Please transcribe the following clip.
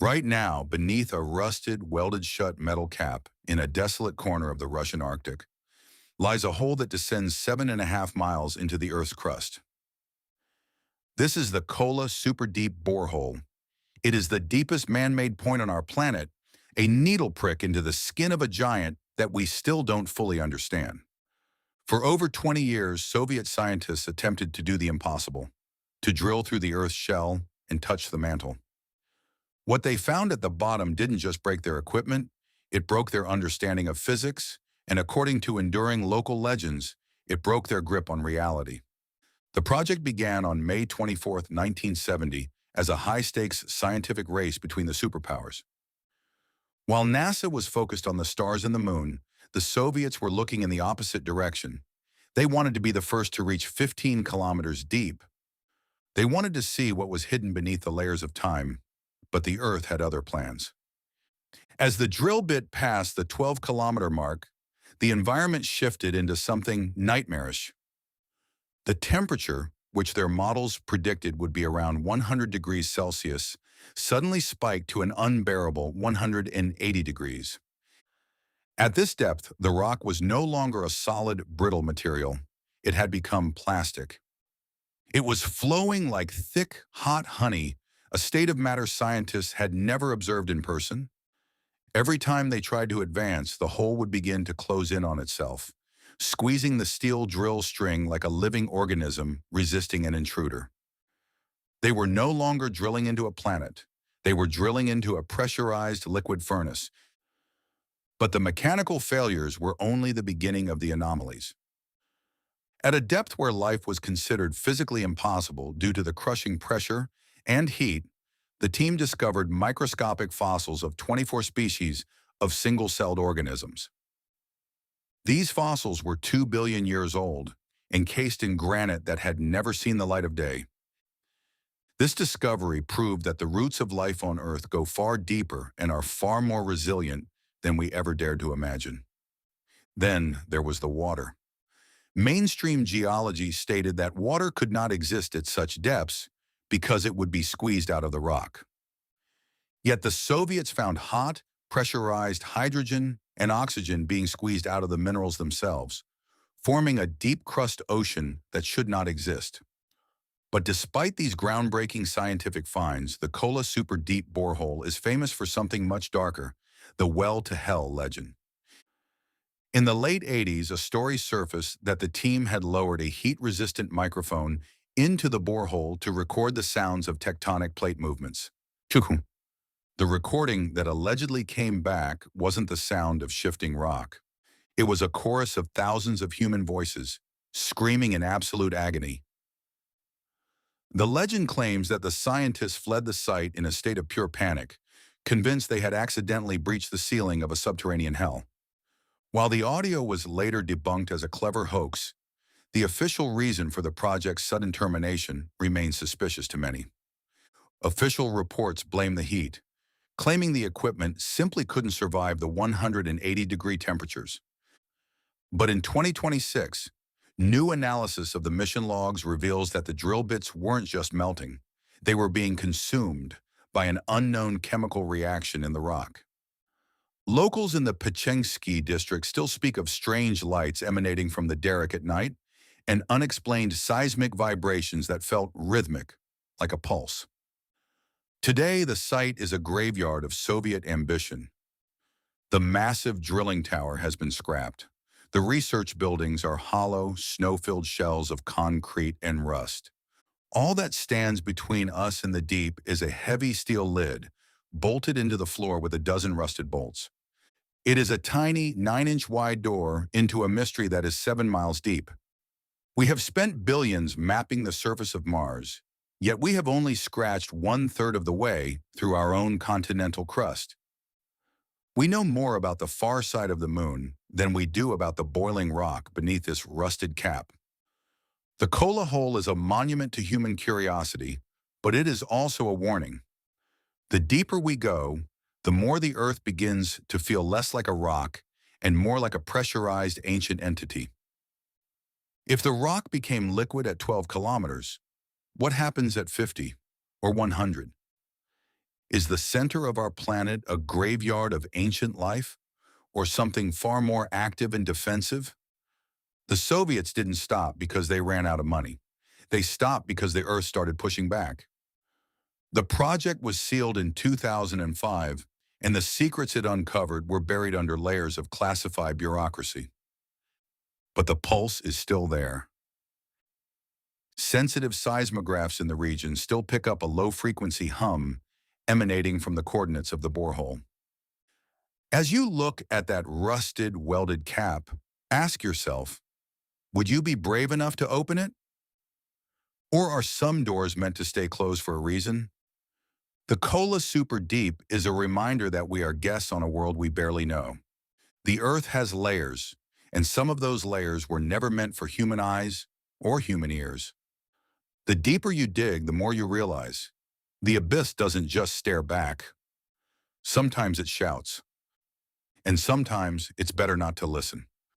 Right now, beneath a rusted, welded-shut metal cap in a desolate corner of the Russian Arctic, lies a hole that descends 7.5 miles into the Earth's crust. This is the Kola Superdeep Borehole. It is the deepest man-made point on our planet, a needle prick into the skin of a giant that we still don't fully understand. For over 20 years, Soviet scientists attempted to do the impossible, to drill through the Earth's shell and touch the mantle. What they found at the bottom didn't just break their equipment, it broke their understanding of physics, and according to enduring local legends, it broke their grip on reality. The project began on May 24, 1970, as a high-stakes scientific race between the superpowers. While NASA was focused on the stars and the moon, the Soviets were looking in the opposite direction. They wanted to be the first to reach 15 kilometers deep. They wanted to see what was hidden beneath the layers of time, but the Earth had other plans. As the drill bit passed the 12-kilometer mark, the environment shifted into something nightmarish. The temperature, which their models predicted would be around 100 degrees Celsius, suddenly spiked to an unbearable 180 degrees. At this depth, the rock was no longer a solid, brittle material. It had become plastic. It was flowing like thick, hot honey, a state of matter scientists had never observed in person. Every time they tried to advance, the hole would begin to close in on itself, squeezing the steel drill string like a living organism resisting an intruder. They were no longer drilling into a planet. They were drilling into a pressurized liquid furnace. But the mechanical failures were only the beginning of the anomalies. At a depth where life was considered physically impossible due to the crushing pressure and heat, the team discovered microscopic fossils of 24 species of single-celled organisms. These fossils were 2 billion years old, encased in granite that had never seen the light of day. This discovery proved that the roots of life on Earth go far deeper and are far more resilient than we ever dared to imagine. Then there was the water. Mainstream geology stated that water could not exist at such depths because it would be squeezed out of the rock. Yet the Soviets found hot, pressurized hydrogen and oxygen being squeezed out of the minerals themselves, forming a deep crust ocean that should not exist. But despite these groundbreaking scientific finds, the Kola Superdeep Borehole is famous for something much darker, the well-to-hell legend. In the late 80s, a story surfaced that the team had lowered a heat-resistant microphone into the borehole to record the sounds of tectonic plate movements. The recording that allegedly came back wasn't the sound of shifting rock. It was a chorus of thousands of human voices, screaming in absolute agony. The legend claims that the scientists fled the site in a state of pure panic, convinced they had accidentally breached the ceiling of a subterranean hell. While the audio was later debunked as a clever hoax, the official reason for the project's sudden termination remains suspicious to many. Official reports blame the heat, claiming the equipment simply couldn't survive the 180-degree temperatures. But in 2026, new analysis of the mission logs reveals that the drill bits weren't just melting, they were being consumed by an unknown chemical reaction in the rock. Locals in the Pechengsky district still speak of strange lights emanating from the derrick at night and unexplained seismic vibrations that felt rhythmic, like a pulse. Today, the site is a graveyard of Soviet ambition. The massive drilling tower has been scrapped. The research buildings are hollow, snow-filled shells of concrete and rust. All that stands between us and the deep is a heavy steel lid, bolted into the floor with a dozen rusted bolts. It is a tiny 9-inch wide door into a mystery that is 7 miles deep. We have spent billions mapping the surface of Mars, yet we have only scratched 1/3 of the way through our own continental crust. We know more about the far side of the moon than we do about the boiling rock beneath this rusted cap. The Kola hole is a monument to human curiosity, but it is also a warning. The deeper we go, the more the Earth begins to feel less like a rock and more like a pressurized ancient entity. If the rock became liquid at 12 kilometers, what happens at 50 or 100? Is the center of our planet a graveyard of ancient life, or something far more active and defensive? The Soviets didn't stop because they ran out of money. They stopped because the Earth started pushing back. The project was sealed in 2005, and the secrets it uncovered were buried under layers of classified bureaucracy. But the pulse is still there. Sensitive seismographs in the region still pick up a low-frequency hum emanating from the coordinates of the borehole. As you look at that rusted, welded cap, ask yourself, would you be brave enough to open it? Or are some doors meant to stay closed for a reason? The Kola Superdeep is a reminder that we are guests on a world we barely know. The Earth has layers, and some of those layers were never meant for human eyes or human ears. The deeper you dig, the more you realize. The abyss doesn't just stare back. Sometimes it shouts, and sometimes it's better not to listen.